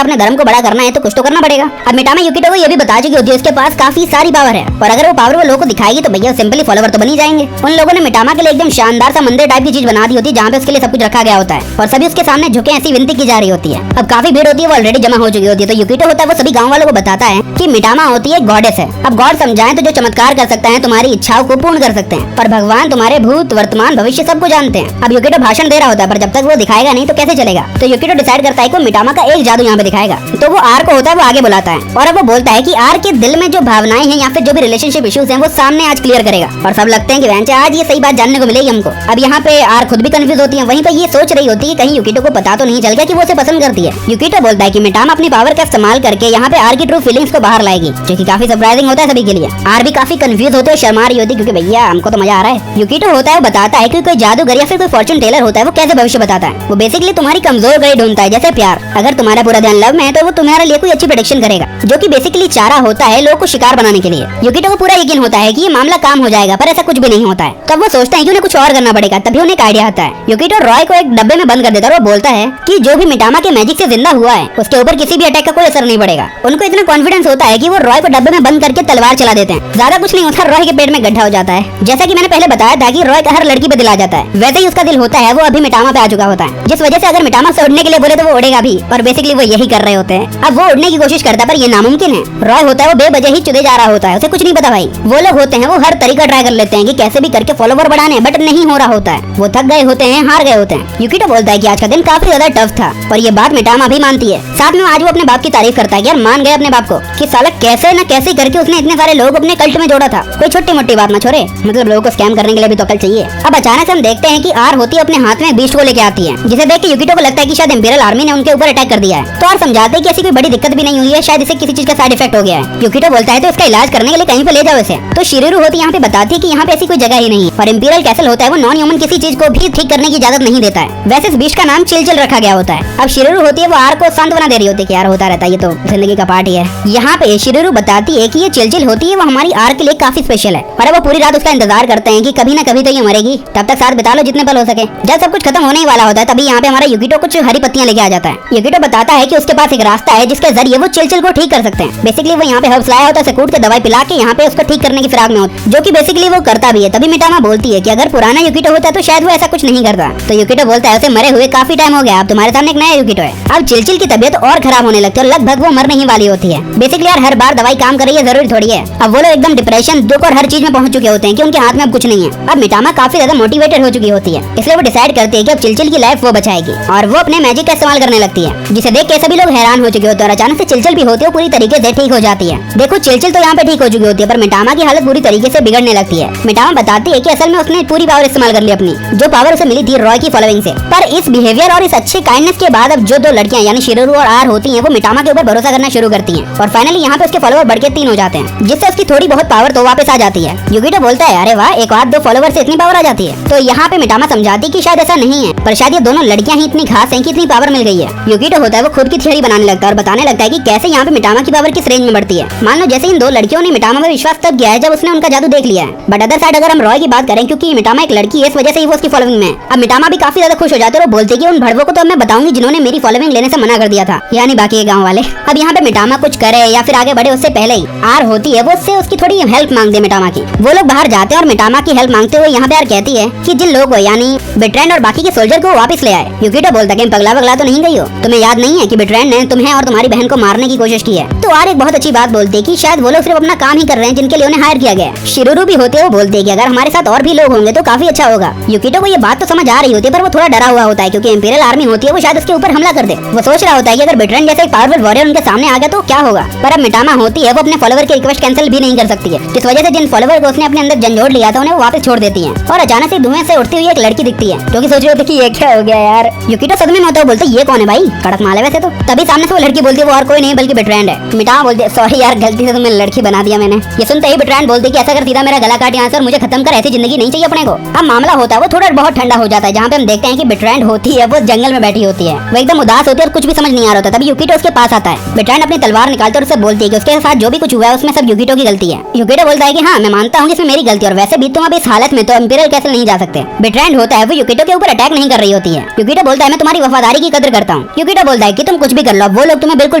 A: अपने धर्म को बड़ा करना है तो कुछ तो करना पड़ेगा। अब मिटामा यूकिटो को ये भी बता चुकी होती है उसके पास काफी सारी पावर है, और अगर वो पावर वो लोगों को दिखाएगी तो भैया सिंपली फॉलोवर तो बन ही जाएंगे। उन लोगों ने मिटामा के लिए एकदम शानदार सा मंदिर टाइप की चीज बना दी होती है, जहाँ पे उसके लिए सब कुछ रखा गया होता है और सभी उसके सामने झुके ऐसी विनती की जा रही होती है। अब काफी भीड़ होती है, वो ऑलरेडी जमा हो चुकी होती है। तो यूकिटो होता है वो सभी गाँव वालों को बताता है कि मिटामा होती है गॉडेस है। अब गॉड समझाएं तो जो चमत्कार कर सकता है, तुम्हारी इच्छाओं को पूर्ण कर सकते हैं, और भगवान तुम्हारे भूत वर्तमान भविष्य सबको जानते हैं। अब यूकिटो भाषण दे रहा होता है, पर जब तक वो दिखाएगा नहीं तो कैसे चलेगा। तो यूकिटो डिसाइड करता है कि मिटामा का एक जादू यहाँ पे दिखाएगा। तो वो आर को होता है वो आगे बुलाता है, और अब वो बोलता है कि आर के दिल में जो भावनाएं हैं या फिर जो भी रिलेशनशिप इश्यूज हैं वो सामने आज क्लियर करेगा। और सब लगते हैं कि वैंचे आज ये सही बात जानने को मिलेगी हमको। अब यहाँ पे आर खुद भी कंफ्यूज होती है, वहीं पे ये सोच रही होती है कि कहीं यूकिटो को पता तो नहीं चल गया कि वो उसे पसंद करती है। यूकिटो बोलता है कि मिटामा अपनी पावर का इस्तेमाल करके यहाँ पे आर की ट्रू फीलिंग्स को बाहर लाएगी, जो कि काफी सरप्राइजिंग होता है सभी के लिए। आर भी काफी कंफ्यूज होते हैं, शर्मा रही होती है, क्योंकि भैया हमको तो मजा आ रहा है। यूकिटो होता है वो बताता है कि कोई जादूगर या फिर कोई फॉर्चून टेलर होता है वो कैसे भविष्य बताता है। वो बेसिकली तुम्हारी कमजोर गई ढूंढता है, जैसे प्यार। अगर तुम्हारा पूरा ध्यान लव में है तो वो तुम्हारे लिए कोई अच्छी प्रेडिक्शन करेगा, जो कि बेसिकली चारा होता है लोगों को शिकार बनाने के लिए। यूकिटो को पूरा यकीन होता है कि ये मामला काम हो जाएगा, पर ऐसा कुछ भी नहीं होता है। तब वो सोचता है कि उन्हें कुछ और करना पड़ेगा। तभी उन्हें एक आइडिया आता है। यूकिटो रॉय को एक डब्बे में बंद कर देता है और वो बोलता है कि जो भी मिटामा के मैजिक से जिंदा हुआ है उसके ऊपर किसी भी अटैक का कोई असर नहीं पड़ेगा। उनको इतना कॉन्फिडेंस होता है कि वो रॉय को डब्बे में बंद करके तलवार चला देते हैं। ज्यादा कुछ नहीं होता, रॉय के पेट में गड्ढा हो जाता है। जैसा कि मैंने पहले बताया था कि रॉय का हर लड़की पे दिल आ जाता है, वैसे ही उसका दिल होता है वो अभी मिटामा पे आ चुका होता है, जिस वजह से अगर मिटामा से उड़ने के लिए बोले तो वो उड़ेगा भी, और बेसिकली वो यही कर रहे होते हैं। अब वो उड़ने की कोशिश करता है पर ये नामुमकिन है। रॉय होता है वो बेवजह ही चुदे जा रहा होता है, उसे कुछ नहीं पता भाई। वो लोग होते हैं वो हर तरीका ट्राई कर लेते हैं कि कैसे भी करके फॉलोवर बढ़ाने, बट नहीं हो रहा होता है। वो थक गए होते हैं, हार गए होते हैं। यूकिटो बोलता है कि आज का दिन काफी ज्यादा टफ था, और ये बात मिटामा भी मानती है। साथ में आज वो अपने बाप की तारीफ करता है कि यार मान गए अपने बाप को कि साला कैसे न कैसे करके उसने इतने सारे लोग अपने कल्ट में जोड़ा था। कोई छोटी मोटी बात ना छोड़े, मतलब लोगों को स्कैम करने के लिए भी तो अकल चाहिए। अब अचानक से हम देखते हैं कि आर होती है अपने हाथ में बीस्ट को लेके आती है, जिसे देख के यूकिटो को लगता है कि शायद इंपीरियल आर्मी ने उनके ऊपर अटैक कर दिया है। तो आर समझाते हैं कि ऐसी कोई बड़ी दिक्कत भी नहीं हुई है, शायद इसे किसी चीज का साइड इफेक्ट हो गया है। यूकिटो बोलता है तो इसका इलाज करने के लिए कहीं पे ले जाओ इसे। तो शिरिरू होती यहाँ पे बताती है कि यहाँ पे ऐसी कोई जगह ही नहीं है, और इंपीरियल कैसल होता है वो नॉन ह्यूमन किसी चीज को भी ठीक करने की इजाजत नहीं देता है। वैसे इस बीच का नाम चिलचिल रखा गया होता है। अब शिरिरू होती है वो आर को सांत्वना दे रही होती है कि यार होता रहता है, ये तो जिंदगी का पार्ट ही है। यहाँ पे शिरिरू बताती है कि ये चिलचिल होती है वो हमारी आर के लिए काफी स्पेशल है, और वो पूरी रात उसका इंतजार करते हैं कि कभी ना कभी तो ये मरेगी, तब तक साथ बिता लो जितने पल हो सके। जब सब कुछ खत्म होने ही वाला होता है तभी यहाँ पे हमारा यूकिटो कुछ हरी पत्तियां लेके आ जाता है। यूकिटो बताता है कि उसके पास एक रास्ता है जिसके जरिए वो चिलचिल को ठीक कर सकते हैं। बेसिकली वो यहाँ पे हर्ब्स लाया होता है, कूट के दवाई पिला के यहाँ पे उसको ठीक करने की फिराक में होता है, जो कि बेसिकली वो करता भी है। तभी मिटामा बोलती है कि अगर पुराना यूकिटो होता तो शायद वो ऐसा कुछ नहीं करता। तो यूकिटो बोलता है उसे मरे हुए काफी टाइम हो गया, अब तुम्हारे सामने एक नया यूकिटो है। अब चिलचिल की तबीयत और खराब होने लगती है और लगभग वो मरने ही वाली होती है। बेसिकली यार हर बार दवाई काम कर रही है जरूरी थोड़ी है। अब वो लोग एकदम डिप्रेशन, दुख और हर चीज में पहुंच चुके होते हैं कि उनके हाथ में अब कुछ नहीं है। अब मिटामा काफी ज्यादा मोटिवेटेड हो चुकी होती है, इसलिए वो डिसाइड करती है कि अब चिलचिल की लाइफ वो बचाएगी, और वो अपने मैजिक का इस्तेमाल करने लगती है, जिसे देख के सभी लोग हैरान हो चुके होते हैं। और अचानक से चिलचिल भी होती है पूरी तरीके से ठीक हो जाती है। देखो चिलचिल तो यहाँ पे ठीक हो चुकी होती है, पर मिटामा की हालत पूरी तरीके से बिगड़ने लगती है। मिटामा बताती है कि असल में उसने पूरी पावर इस्तेमाल कर ली अपनी, जो पावर उसे मिली थी रॉय की फॉलोइंग से। पर इस बिहेवियर और इस अच्छे काइंडनेस के बाद अब जो दो लड़कियां यानी शिरिरू और आर होती हैं वो मिटामा के ऊपर भरोसा करना शुरू करती हैं, और फाइनली यहाँ पे उसके फॉलोवर बढ़ के 3 हो जाते हैं, जिससे उसकी थोड़ी बहुत पावर तो वापस आ जाती है। यूकिटो बोलता है अरे वाह, एक आध 2 फॉलोवर से इतनी पावर आ जाती है। तो यहाँ पे मिटामा समझाती कि शायद ऐसा नहीं है, पर शायद ये दोनों लड़कियां ही इतनी खास हैं कि इतनी पावर मिल गई है। यूकिटो होता है वो खुद की थ्योरी बनाने लगता है और बताने लगता है कि कैसे यहाँ पे मिटामा की पावर किस रेंज में बढ़ती है। मान लो जैसे इन 2 लड़कियों ने मिटामा में विश्वास तब किया है जब उसने उनका जादू देख लिया है। बट अदर साइड अगर हम रॉय की बात करें, क्योंकि मिटामा एक लड़की है इस वजह से ही वो उसकी फॉलोइंग में। अब मिटामा भी काफी ज्यादा खुश हो जाते हैं और बोलते हैं कि उन भड़वों को तो मैं बताऊंगी जिन्होंने मेरी फॉलोइंग लेने से मना कर दिया था, यानी बाकी के गाँव वाले। अब यहाँ पे मिटामा कुछ करे या फिर आगे बढ़े उससे पहले ही आर होती है वो उससे उसकी थोड़ी हेल्प मांगती है मिटामा की। वो लोग बाहर जाते हैं और मिटामा की हेल्प मांगते हुए यहाँ पे आर कहती है कि जिन लोग यानी बिट्रेंड और बाकी के सोल्जर को वापस ले आए। यूकिटो बोलता है कि पगला वगला तो नहीं गई हो, तुम्हें याद नहीं है कि बिट्रेंड ने तुम्हें और तुम्हारी बहन को मारने की कोशिश की है। तो आर एक बहुत अच्छी बात बोलती है कि शायद वो लोग सिर्फ अपना काम ही कर रहे हैं जिनके लिए उन्हें हायर किया गया। शिरुरू भी होते हैं वो बोलते हैं कि अगर हमारे साथ और भी लोग होंगे तो काफी अच्छा होगा। यूकिटो को ये बात तो समझ आ रही होती है, पर वो थोड़ा डरा हुआ होता है क्योंकि इंपीरियल आर्मी होती है वो शायद उसके ऊपर हमला कर दे। वो सोच रहा होता है कि अगर बिट्रेंड जैसे एक पावरफुल वॉरियर उनके सामने आ गया तो क्या होगा। पर अब मिटामा होती है वो अपने फॉलोवर की रिक्वेस्ट कैंसिल भी नहीं कर सकती है, जिस वजह से जिन फॉलोवर को उसने अपने अंदर झंझोड़ लिया था उन्हें वो वापस छोड़ देती है। और अचानक से धुएं से उठती हुई एक लड़की दिखती है, जो कि सोच रही होती है कि ये क्या हो गया यार। यूकिटो सदमे में होता है, बोलते ये कौन है भाई, कड़क माल है वैसे तो। तभी सामने से वो लड़की बोलती है वो और कोई नहीं बल्कि बिट्रेंड है। मिटामा बोलती है सॉरी यार, गलती से तुम्हें लड़की बना दिया मैंने। ये सुनते ही बिट्रेंड बोलती है कि ऐसा कर सीधा मेरा गला काट यहाँ से और मुझे खत्म कर, ऐसी जिंदगी नहीं चाहिए अपने को। अब मामला होता है वो थोड़ा बहुत ठंडा हो जाता है, जहाँ पे हम देखते हैं कि बिट्रेंड होती है वो जंगल में बैठी होती है, वो एकदम उदास होती है और कुछ भी समझ नहीं आ रहा होता। तभी यूकिटो उसके पास आता है। बिट्रेंड अपनी तलवार निकालते और उससे बोलती है कि उसके साथ जो भी कुछ हुआ है उसमें सब यूकिटो की गलती है। यूकिटो बोलता है कि हाँ मैं मानता हूँ इसमें मेरी गलती, और वैसे भी तुम अब इस हालत में तो इंपीरियल कैसल नहीं जा सकते। बिट्रेंड होता है वो यूकिटो के ऊपर अटैक नहीं कर रही होती है। यूकिटो यूकिटो बोलता है मैं तुम्हारी वफादारी की कदर करता हूँ। यूकिटो बोलता है कि तुम कुछ भी कर लो, वो लोग तुम्हें बिल्कुल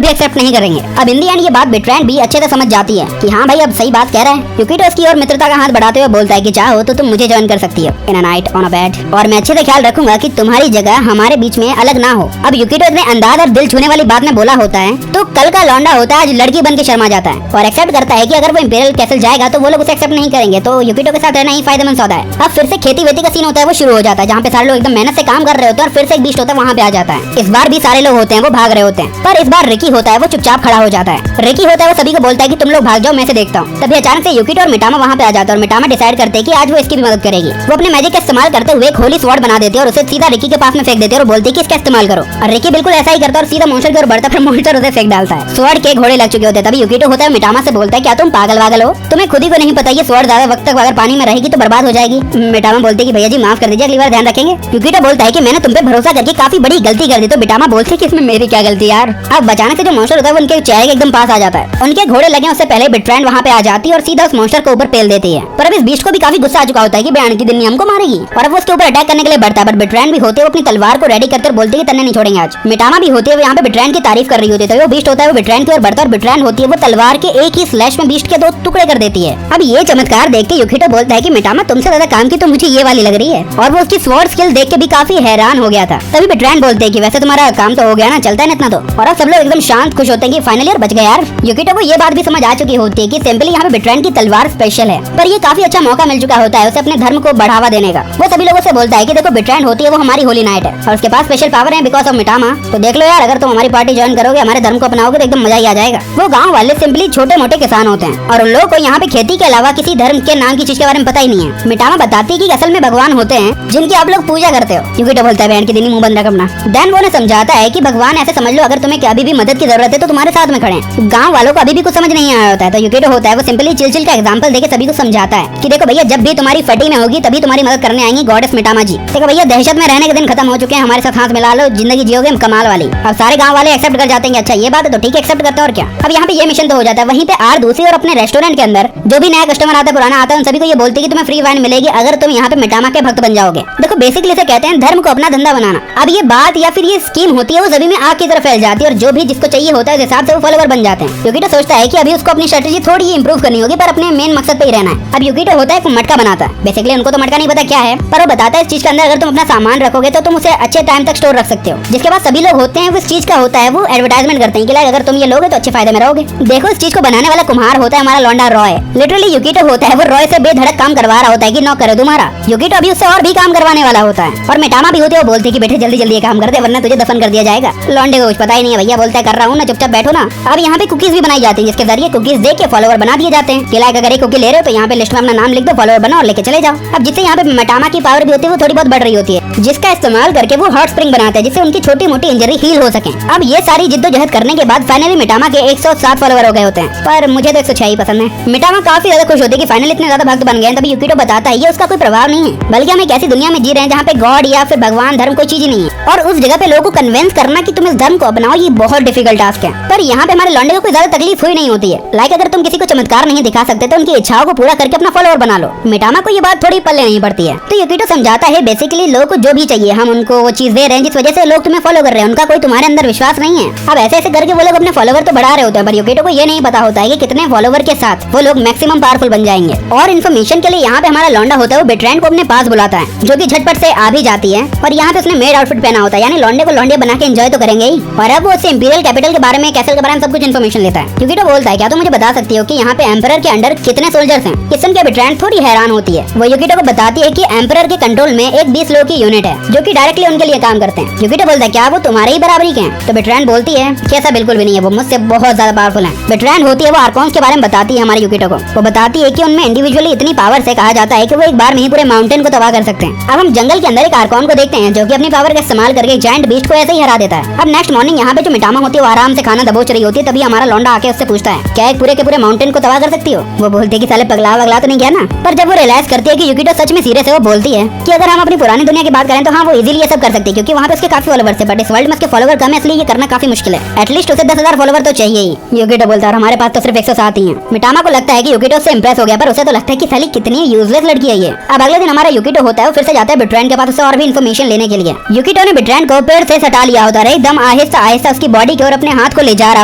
A: भी एक्सेप्ट नहीं करेंगे। अब इन दी एंड ये बात बेट्रैंड भी अच्छे से समझ जाती है कि हाँ भाई अब सही बात कह रहा है। यूकिटो उसकी और मित्रता का हाथ बढ़ाते हुए बोलता है कि चाहो तो तुम मुझे ज्वाइन कर सकती हो in a night on a bed, और मैं अच्छे से ख्याल रखूंगा कि तुम्हारी जगह हमारे बीच में अलग ना हो। अब यूकिटो इतने अंदाज और दिल छूने वाली बात में बोला होता है तो कल का लौंडा होता है आज लड़की बन के शर्मा जाता है और एक्सेप्ट करता है कि अगर वो इंपीरियल कैसल जाएगा तो वो लोग उसे एक्सेप्ट नहीं करेंगे, तो यूकिटो के साथ रहना ही फायदेमंद सौदा है। अब फिर से खेती वेती का सीन होता है, वो शुरू हो जाता है जहाँ पे सारे लोग एकदम मेहनत से काम कर रहे होते हैं और फिर से एक बीस्ट होता है वहाँ पे आ जाता है। इस बार भी सारे लोग होते हैं वो भाग रहे होते हैं, पर इस बार रिकी होता है वो चुपचाप खड़ा हो जाता है। रिकी होता है वो सभी को बोलता है कि तुम लोग भाग जाओ मैं से देखता हूँ। तभी अचानक से यूकिटो और मिटामा वहाँ पे आ जाता है और मिटामा डिसाइड करते हैं कि आज वो इसकी भी मदद करेगी। वो अपने मैजिक का इस्तेमाल करते हुए एक होली स्वॉर्ड बना देते हैं और उसे सीधा रिकी के पास में फेंक देते हैं और बोलते हैं कि इसका इस्तेमाल करो, और रिकी बिल्कुल ऐसा ही करता है और सीधा मॉन्स्टर की ओर बढ़ता है, फिर मॉन्स्टर उसे फेंक डालता है। स्वॉर्ड के घोड़े लग चुके होते हैं। तभी यूकिटो होता है मिटामा से बोलता है क्या तुम पागल वागल हो, तुम्हें खुद ही को नहीं पता ये स्वॉर्ड ज्यादा वक्त तक अगर पानी में रहेगी तो बर्बाद हो जाएगी। मिटामा बोलते कि भैया जी माफ कर दीजिए, अगली बार ध्यान रखेंगे। यूकिटो बोलता है कि मैंने तुम पे भरोसा करके काफी बड़ी गलती कर दी। तो मिटामा बोलते कि इसमें मेरी क्या गलती यार। अब अचानक से जो मॉन्स्टर होता है वो उनके चेहरे के एकदम पास आ जाता है, उनके घोड़े लगे उससे पहले बेट्रैंड वहाँ पे आ जाती है और सीधा उस मॉन्स्टर को ऊपर पेल देती है। पर अब इस बीस्ट को भी काफी गुस्सा आ चुका होता है कि बयान की दिन हमको मारेगी और अब वो उसके ऊपर अटैक करने के लिए बढ़ता है। बट बेट्रैंड भी होते हुए अपनी तलवार को रेडी करते और बोलते कि तन्ने नहीं छोड़ेंगे आज। मिटामा भी होते हुए यहाँ पे बेट्रैंड की तारीफ कर रही होती है। तो वो बीस्ट होता है वो बेट्रैंड की ओर बढ़ता है और बेट्रैंड होती है वो तलवार के एक ही स्लैश में बीस्ट के 2 टुकड़े कर देती है। अब ये चमत्कार देख के यूकिटो बोलता है कि मिटामा तुमसे ज्यादा काम की तो मुझे ये वाली लग रही है, और वो उसकी स्वॉर्ड स्किल देख के भी काफी हैरान हो गया था। तभी बेट्रैंड बोलते हैं कि वैसे तुम्हारा काम तो हो गया ना, चलता है ना इतना तो। और अब सब लोग एकदम शांत खुश होते हैं कि फाइनली यार बच गए यार। यूकिटो को ये बात भी समझ आ चुकी होती है कि सिंपली यहाँ पे बेट्रैंड की तलवार स्पेशल है, पर ये काफी अच्छा मौका मिल चुका होता है उसे अपने धर्म को बढ़ावा देने का। वो सभी लोगों से बोलता है कि देखो बेट्रैंड होती है वो हमारी होली नाइट है और उसके पास स्पेशल पावर है बिकॉज ऑफ मिटामा, तो देख लो यार अगर तुम हमारी पार्टी ज्वाइन करोगे हमारे धर्म को अपनाओगे तो एकदम मजा ही आ जाएगा। वो गाँव वाले सिंपली छोटे मोटे किसान होते हैं और उन लोगों को यहाँ पे खेती के अलावा किसी धर्म के नाम की चीज के बारे में पता ही नहीं है। मिटामा बताती है कि असल में भगवान होते हैं जिनकी आप लोग पूजा करते हो। यूकिटो बोलता है बहन की दिन मुंह बंद रख अपना। देन वो समझाता है कि भगवान ऐसे समझ लो अगर तुम्हें अभी भी मदद की जरूरत है तो तुम्हारे साथ में खड़े हैं। गांव वालों को अभी भी कुछ समझ नहीं आया होता है, तो यूकिटो होता है वो सिंपली चिल का एग्जांपल देके सभी को समझाता है कि देखो भैया जब भी तुम्हारी फटी में होगी तभी तुम्हारी मदद करने आएंगी गॉडेस मिटामा जी। देखो भैया दहशत में रहने के दिन खत्म हो चुके हैं, हमारे साथ हाथ मिला लो, जिंदगी जियोगे कमाल वाली। अब सारे गाँव वाले एक्सेप्ट कर जाते हैं, अच्छा ये बात है तो ठीक है एक्सेप्ट करते हैं और क्या। अब यहाँ पे ये मिशन तो हो जाता है। वहीं पे आर दूसरी और अपने रेस्टोरेंट के अंदर जो भी नया कस्टमर आता है पुराना आता है उन सभी को ये बोलती है कि तुम्हें फ्री वाइन मिलेगी अगर तुम यहाँ पे मिटामा के भक्त बन जाओगे। देखो बेसिकली इसे कहते हैं धर्म को अपना धंधा बनाना। अब ये बात या फिर ये स्कीम होती है वो सभी में आग की तरफ फैल जाती है और जो भी जिसको चाहिए होता है उस हिसाब से वो फॉलोवर बन जाते हैं। यूकिटो सोचता है कि अभी उसको अपनी स्ट्रेटेजी थोड़ी इंप्रूव करनी होगी पर अपने मेन मकसद पे ही रहना है। अब यूकिटो होता है मटका बनाता है, बेसिकली उनको तो मटका नहीं पता क्या है पर वो बताता है इस चीज के अंदर अगर तुम अपना सामान रखोगे तो तुम उसे अच्छे टाइम तक स्टोर रख सकते हो। जिसके बाद सभी लोग होते हैं वो इस चीज का होता है वो एडवर्टाइजमेंट करते हैं कि अगर तुम ये लोगे तो अच्छे फायदे में रहोगे। देखो इस चीज को बनाने वाला कुम्हार होता है हमारा लौंडा रॉय। लिटरली यूकिटो होता है वो रॉय से बेधड़क काम करवा रहा होता है कि नौ करे तुम्हारा। यूकिटो अभी उससे और भी काम करवाने वाला होता है और मिटामा भी होते है वो बोलते कि बेटे जल्दी जल्दी ये काम कर दे वरना तुझे दफन कर दिया जाएगा। लौंडे को कुछ पता ही नहीं है, भैया बोलता है कर रहा हूँ ना चुपचाप बैठो ना। अब यहाँ पे कुकीज भी बनाई जाती है जिसके जरिए कुकीज दे के फॉलोवर बना दिए जाते हैं कि लाइक अगर एक कुकी ले रहे हो तो यहाँ पे लिस्ट में अपना नाम लिख दो, फॉलोवर बनाओ और लेके चले जाओ। अब जिससे यहाँ पे मिटामा की पावर भी होती है वो थोड़ी बहुत बढ़ रही होती है जिसका इस्तेमाल करके वो हॉट स्प्रिंग बनाते हैं जिससे उनकी छोटी मोटी इंजरी हील हो सके। अब ये सारी जिद्दोजहद करने के बाद फाइनली मिटामा के 107 फॉलोवर हो गए होते हैं, पर मुझे तो 106 ही पसंद है। मिटामा काफी ज्यादा खुश होती है कि फाइनली इतने ज्यादा भक्त बन गए हैं। तभी यूकिटो बताता है ये उसका कोई प्रभाव नहीं है बल्कि हम एक ऐसी दुनिया में जी रहे हैं जहाँ पे गॉड या फिर भगवान धर्म कोई चीज ही नहीं है और उस जगह पे लोगों को कन्विंस करना कि तुम इस धर्म को अपनाओ ये बहुत डिफिकल्ट टास्क है। पर यहाँ पे हमारे लौंडे को कोई ज्यादा तकलीफ हुई नहीं होती है। लाइक अगर तुम किसी को चमत्कार नहीं दिखा सकते तो उनकी इच्छाओं को पूरा करके अपना फॉलोवर बना लो। मिटामा को ये बात थोड़ी पल्ले नहीं पड़ती है, तो यूकिटो समझाता है बेसिकली लोगों को जो भी चाहिए हम उनको वो चीज दे रहे हैं जिस वजह से लोग तुम्हें फॉलो कर रहे हैं, उनका कोई तुम्हारे अंदर विश्वास नहीं है। अब ऐसे ऐसे करके वो लोग अपने फॉलोवर तो बढ़ा रहे होते हैं पर यूकिटो को ये नहीं पता होता है कि कितने फॉलोवर के साथ वो लोग मैक्सिमम पावरफुल बन जाएंगे। और इन्फॉर्मेशन के लिए यहाँ पे हमारा लौंडा होता है वो बेट्रैंड को अपने पास बुलाता है जो कि झटपट से आ भी जाती है और यहाँ पे उसने मेड आउटफिट पहना होता है यानी लौंडे को लौंडे बना के एंजॉय तो करेंगे ही। और अब वो उससे इंपीरियल कैपिटल के बारे में कैसल के बारे में सब कुछ इन्फॉर्मेशन लेता है। यूकिटो बोलता है क्या तुम मुझे बता सकती हो कि यहाँ पे एम्परर के अंडर कितने सोल्जर्स हैं। ये सुन के बेट्रैंड थोड़ी हैरान होती है। वो यूकिटो को बताती है कि एम्परर के कंट्रोल में एक 20 लोगों की यूनिट है जो कि डायरेक्टली उनके लिए काम करते हैं। यूकिटो बोलता है क्या वो तुम्हारे ही बराबरी के हैं। तो बेट्रैंड बोलती है कि ऐसा बिल्कुल भी नहीं है, वो मुझसे बहुत ज्यादा पावरफुल है। बेट्रैंड होती है वो आर्कॉन्स के बारे में बताती है हमारे यूकिटो को। वो बताती है कि उनमें इंडिविजुअली इतनी पावर से कहा जाता है कि वो एक बार में ही पूरे माउंटेन को तबाह कर सकते हैं। अब हम जंगल के अंदर एक आर्कॉन को देखते हैं जो कि अपनी पावर का इस्तेमाल करके जायंट बीस्ट को ऐसे ही हरा देता है। अब नेक्स्ट मॉर्निंग यहाँ पे जो मिटामा होती है वो आराम से खाना दबोच रही होती है। तभी हमारा लौंडा आके उससे पूछता है क्या एक पूरे के पूरे माउंटेन को तबाह कर सकती हो। वो बोलती है कि साले पगला वगला तो नहीं गया ना। पर जब वो रियलाइज करती है कि यूकिटो सच में सीरियस है वो बोलती है कि अगर हम अपनी पुरानी दुनिया की बात करें तो हाँ वो इजीली ये सब कर सकती है क्योंकि वहाँ पे उसके काफी फॉलोवर्स है बट इस वर्ल्ड में उसके फॉलोवर कम है इसलिए ये करना काफी मुश्किल है। एटलीस्ट उसे 10,000 फॉलोवर तो चाहिए ही। यूकिटो बोलता है और हमारे पास तो सिर्फ 107 ही हैं। मिटामा को लगता है कि यूकिटो से इंप्रेस हो गया पर उसे तो लगता है कि साली कितनी यूजलेस लड़की है ये। अब अगले दिन हमारा यूकिटो होता है वो फिर से जाता है बेट्रैंड के पास उससे और भी इन्फॉर्मेशन लेने के लिए। यूकिटो ने बिट्रैंड को पेड़ से सटा लिया होता है, एकदम आहिस्ता आहिस्ता उसकी बॉडी की ओर अपने हाथ को ले जा रहा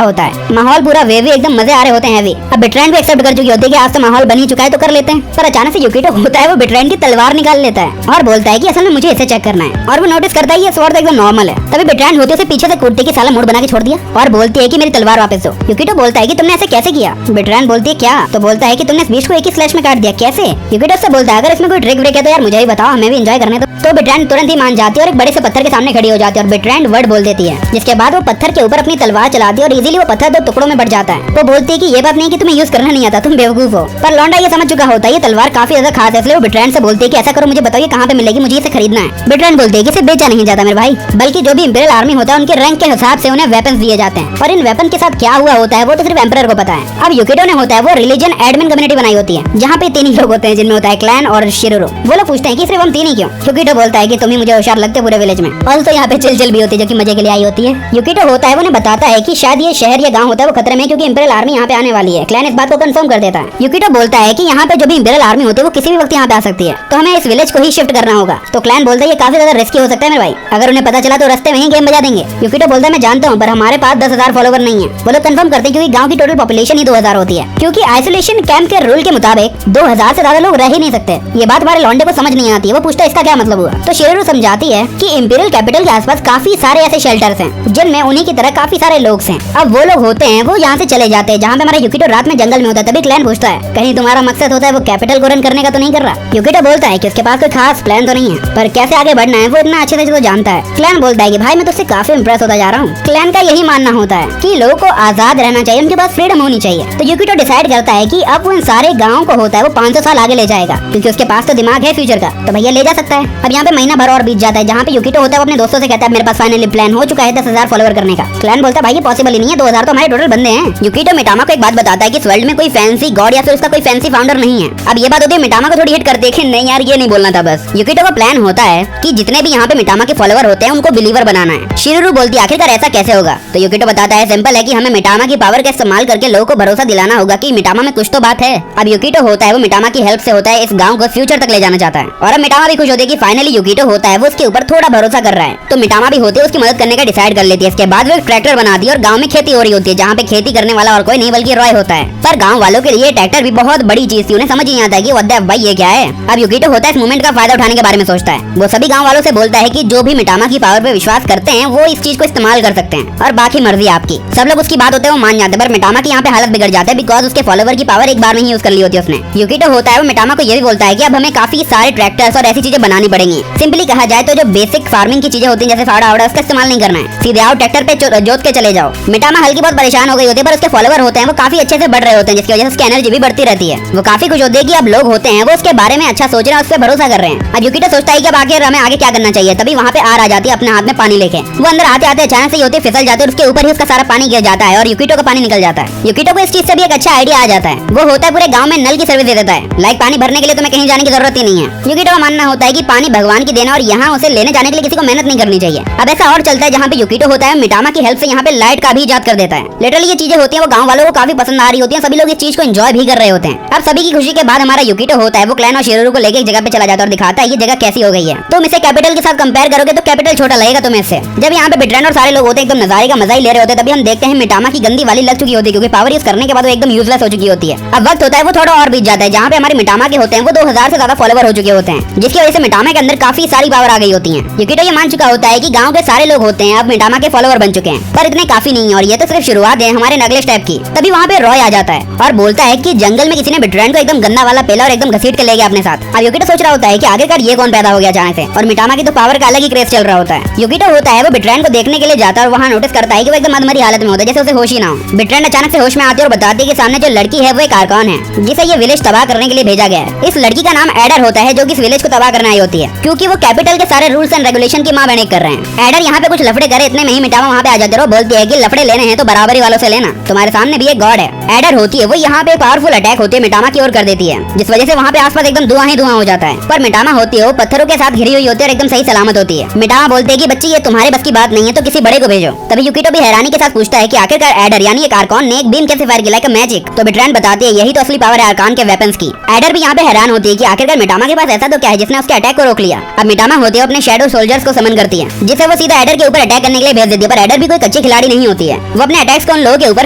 A: होता है। माहौल पूरा वेवी एकदम मजे आ रहे होते हैं हेवी। अब बिट्रैंड को एक्सेप्ट कर चुकी होती है कि आज तो माहौल बन ही चुका है तो कर लेते हैं। पर अचानक से यूकिटो होता है वो बिट्रैंड की तलवार निकाल लेता है और बोलता है कि असल में मुझे इसे चेक करना है। और वो नोटिस करता है ये स्वॉर्ड एकदम नॉर्मल है। तभी बिट्रैंड होती है उसे पीछे से कूदते की साला मूड बना के छोड़ दिया और बोलती है कि मेरी तलवार वापस दो। यूकिटो बोलता है कि तुमने ऐसे कैसे किया? बिट्रैंड बोलती है क्या? तो बोलता है कि तुमने इस बीच को एक ही स्लैश में काट दिया। कैसे? यूकिटो से बोलता है अगर इसमें कोई ट्रिक व्रिक है तो यार मुझे ही बताओ, हमें भी एंजॉय करने दो। तो बिट्रैंड तुरंत ही मान जाती है और एक बड़े से पत्थर के सामने खड़ी हो जाती है और बिट्रैंड वर्ड बोल देती है, जिसके बाद वो पत्थर के ऊपर अपनी तलवार चलाती है और इजीली वो पत्थर 2 टुकड़ों में बढ़ जाता है। वो बोलती है कि ये बात नहीं कि तुम्हें यूज करना नहीं आता, तुम बेवकूफ हो। पर लौंडा ये समझ चुका होता है ये तलवार काफी ज्यादा खास है, इसलिए वो बिट्रैंड से बोलती है कि ऐसा करो मुझे बताओ ये कहाँ पे मिलेगी, मुझे इसे खरीदना है। बिट्रैंड बोलती है कि इसे बेचा नहीं जाता मेरे भाई, बल्कि जो भी इंपीरियल आर्मी होता है उनके रैंक के हिसाब से उन्हें वेपन्स दिए जाते हैं और इन वेपन के साथ क्या हुआ होता है वो तो सिर्फ एम्परर को पता है। अब यूकिटो ने होता है वो रिलीजन एडमिन कम्युनिटी बनाई होती है जहाँ पे 3 ही लोग होते हैं जिनमें होता है क्लैन और शिरोरो। वो लोग पूछते हैं कि सिर्फ हम 3 ही क्यों? यूकिटो बोलता है कि तुम ही मुझे होशियार लगते पूरे विलेज में, और तो यहाँ पे चिलचिल भी होती है जो कि मजे के लिए आई होती है। यूकिटो होता है वो बताता है कि शायद ये शहर या गांव होता है वो खतरे में क्योंकि इंपीरियल आर्मी यहाँ पे आने वाली है। क्लैन इस बात को कंफर्म कर देता है। यूकिटो बोलता है कि यहाँ पे जो भी इंपीरियल आर्मी होती है वो किसी भी वक्त यहाँ पे आ सकती है, तो हमें इस विलेज को ही शिफ्ट करना होगा। तो क्लैन बोलता है ये काफी ज्यादा रिस्की हो सकता है मेरे भाई, अगर उन्हें पता चला तो रास्ते में ही गेम बजा देंगे। यूकिटो बोलता है मैं जानता हूँ पर हमारे पास 10,000 फॉलोवर नहीं है। वो लोग कंफर्म करते हैं क्योंकि गांव की टोटल पॉपुलेशन ही 2,000 होती है, क्योंकि आइसोलेशन कैंप के रूल के मुताबिक 2,000 से ज्यादा लोग रह ही नहीं सकते। ये बात हमारे लौंडे को समझ नहीं आती है। वो पूछता है इसका क्या मतलब हुआ? तो शिरोरो समझाती है कि इंपीरियल कैपिटल के आसपास काफी सारे ऐसे शेल्टर्स हैं जिनमें उन्हीं की तरह काफी सारे लोग हैं। अब वो लोग होते हैं वो यहाँ से चले जाते हैं जहाँ पे हमारा यूकिटो रात में जंगल में होता है। तभी क्लैन पूछता है कहीं तुम्हारा मकसद होता है वो कैपिटल को रन करने का तो नहीं कर रहा? यूकिटो बोलता है कि उसके पास कोई खास प्लान तो नहीं है, पर कैसे आगे बढ़ना है वो इतना अच्छे से तो जानता है। क्लैन बोलता है कि भाई मैं तुझसे काफी इंप्रेस होता जा रहा हूँ। क्लैन का यही मानना होता है कि लोगों को आजाद रहना चाहिए, उनके पास फ्रीडम होनी चाहिए। तो यूकिटो डिसाइड करता है कि अब वो इन सारे गाँव को होता है वो 500 साल आगे ले जाएगा, क्योंकि उसके पास तो दिमाग है फ्यूचर का, तो भैया ले जा सकता है। अब यहाँ पे महीना भर और बीत जाता है जहाँ पे यूकिटो होता है वो अपने दोस्तों से कहता है मेरे पास फाइनली प्लान हो चुका है 10,000 फॉलोवर करने का। क्लैन बोलता है भाई ये पॉसिबल ही नहीं है, 2,000 तो हमारे टोटल बंदे हैं। यूकिटो मिटामा को एक बात बताता है कि इस वर्ल्ड में कोई फैंसी गॉड या फिर उसका कोई फैंसी फाउंडर नहीं है। अब ये बात होती है मिटामा को थोड़ी हिट कर देखे, नहीं यार ये नहीं बोलना था बस। यूकिटो का प्लान होता है कि जितने भी यहाँ पे मिटामा के फॉलोवर होते हैं उनको बिलीवर बनाना है। शिरोरो बोलती है आखिरकार ऐसा कैसे होगा? तो यूकिटो बताता है सिंपल है कि हमें मिटामा की पावर का इस्तेमाल करके लोगों को भरोसा दिलाना होगा कि मिटामा में कुछ तो बात है। अब यूकिटो होता है वो मिटामा की हेल्प से होता है इस गाँव को फ्यूचर तक ले जाना चाहता है, और अब मिटामा भी खुश होती है कि फाइनली यूकिटो होता है वो उसके ऊपर थोड़ा भरोसा कर रहा है। तो मिटामा भी होती है उसकी मदद करने का डिसाइड कर लेती है। इसके बाद वो एक ट्रैक्टर बनाती है और गाँव में खेती हो रही होती है जहाँ पे खेती करने वाला और कोई नहीं बल्कि रॉय होता है। पर गाँव वालों के लिए ट्रैक्टर भी बहुत बड़ी चीज थी, उन्हें समझ नहीं आता है कि व्हाट भाई ये क्या है। अब यूकिटो होता है इस मोमेंट का फायदा उठाने के बारे में सोचता है। वो सभी गाँव वालों से बोलता है कि जो भी मिटामा की पावर पे विश्वास करते हैं वो इस चीज को इस्तेमाल कर सकते हैं और बाकी मर्जी आपकी। सब लोग उसकी बात होते हैं वो मान जाते हैं, पर मिटामा की यहाँ पे हालत बिगड़ जाता है बिकॉज उसके फॉलोवर की पावर एक बार में ही यूज कर ली होती है उसने। यूकिटो होता है वो मिटामा को ये भी बोलता है कि अब हमें काफी सारे ट्रैक्टर्स और ऐसी चीजें बनानी पड़ेंगी। सिंपली कहा जाए तो जो बेसिक फार्मिंग की चीजें होती है जैसे फावड़ा आवड़ा उसका इस्तेमाल नहीं करना है, सीधे आओ ट्रैक्टर पे जोत के चले जाओ। मिटामा हल्की बहुत परेशान हो गई होती है, पर उसके फॉलोवर होते हैं वो काफी अच्छे से बढ़ रहे होते हैं जिसकी वजह से उसकी एनर्जी भी बढ़ती रहती है। वो काफी खुश होती है कि अब लोग होते हैं वो उसके बारे में अच्छा सोच रहे हैं, उस पर भरोसा कर रहे हैं। अब यूकिटो सोचता है कि अब आगे हमें आगे क्या करना चाहिए। तभी वहाँ पे आ जाती है अपने हाथ में पानी लेके। वो अंदर आते आते अचानक से होती फिसल जाते हैं और उसके ऊपर ही उसका सारा पानी गिर जाता है और यूकिटो का पानी निकल जाता है। यूकिटो को इस चीज से भी एक अच्छा आइडिया आ जाता है। वो होता है पूरे गाँव में नल की सर्विस दे देता है, लाइक पानी भरने के लिए तुम्हें कहीं जाने की जरूरत ही नहीं है। यूकिटो का मानना होता है कि पानी भगवान की देना और यहाँ उसे लेने जाने के लिए किसी को मेहनत नहीं करनी चाहिए। अब ऐसा और चलता है जहाँ पे यूकिटो होता है मिटामा की हेल्प से यहाँ पे लाइट का भी इजाद कर देता है। लिटरली ये चीजें होती है वो गाँव वालों को काफी पसंद आ रही होती है, सभी लोग इस चीज को एंजॉय भी कर रहे होते हैं। अब सभी की खुशी के बाद हमारा यूकिटो होता है वो क्लैन और शिरोरो को लेकर एक जगह पे चला जाता है और दिखाता है ये जगह कैसी हो गई है। तुम इसे कैपिटल के साथ कंपेयर करोगे तो कैपिटल छोटा लगेगा तुम्हें इससे। जब यहाँ पे बिट्रैंड और सारे लोग होते हैं एकदम नजारे का मजा ही ले रहे होते हैं, तभी हम देखते हैं मिटामा की गंदी वाली लग चुकी होती है क्योंकि पावर यूज करने के बाद वो एकदम यूजलेस हो चुकी होती है। अब वक्त होता है वो थोड़ा और बीत जाता है जहाँ पे हमारे मिटामा के होते हैं वो 2,000 से ज्यादा फॉलोवर हो चुके होते हैं, जिसकी वजह से मिटामा के अंदर काफी सारी पावर आ गई होती है। यूकिटो ये मान चुका होता है कि गाँव के सारे लोग होते हैं अब मिटामा के फॉलोवर बन चुके हैं, पर इतने काफी नहीं है और ये तो सिर्फ शुरुआत है हमारे अगले स्टेप की। तभी वहाँ पे रॉय आ जाता है और बोलता है कि जंगल में किसी ने बिट्रैंड को एकदम गंदा वाला पेला और एकदम घसीट के ले गया अपने साथ। अब यूकिटो सोच रहा होता है कि आखिरकार ये कौन पैदा हो गया अचानक से, और मिटामा की तो पावर का अलग ही क्रेज चल रहा होता है। यूकिटो होता है वो बिट्रैंड को देखने के लिए जाता है और वहाँ नोटिस करता है कि वो एकदम अधमरी हालत में होता है, जैसे उसे होश ही ना हो। बिट्रैंड अचानक से होश में आती है और बताती है कि सामने जो लड़की है वो एक आर्कॉन है जिसे ये विलेज तबाह करने के लिए भेजा गया है। इस लड़की का नाम एडर होता है जो कि इस विलेज को तबाह करने आई होती है क्योंकि वो कैपिटल के सारे रूल्स एंड रेगुलेशन की मां बहने कर रहे हैं। एडर यहाँ पे कुछ लफड़े करे इतने में ही मिटामा वहाँ पे आ जाते हैं और बोलती है कि लफड़े लेने हैं तो बराबरी वालों से लेना, तुम्हारे सामने भी एक गॉड है। एडर होती है वो यहाँ पे पावरफुल अटैक होती है मिटामा की ओर कर देती है, जिस वजह से वहाँ पे आसपास एकदम धुआं ही धुआं हो जाता है। पर मिटामा होती है वो पत्थरों के साथ घिरी हुई होती है और एकदम सही सलामत होती है। मिटामा बोलते है कि बच्ची ये तुम्हारे बस की बात नहीं है तो किसी बड़े को भेजो। तभी यूकिटो भी हैरानी के साथ पूछता है कि आखिरकार एडर यानी एक आर्कॉन ने एक बीम कैसे फायर किया लाइक मैजिक। तो बिट्रैंड बताती है यही तो असली पावर है आर्कॉन के वेपन्स की। एडर भी यहाँ पे हैरान होती है कि आखिरकार मिटामा के पास ऐसा तो क्या है जिसने उसके अटैक को रोक लिया। अब मिटामा होती है अपने शैडो सोल्जर्स को समन करती है, जिसे वो सीधा एडर के ऊपर अटैक करने के लिए भेज देती है। पर एडर भी कोई कच्ची खिलाड़ी नहीं होती है, वो अपने अटैक्स को उन लोगों के ऊपर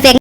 A: फेंक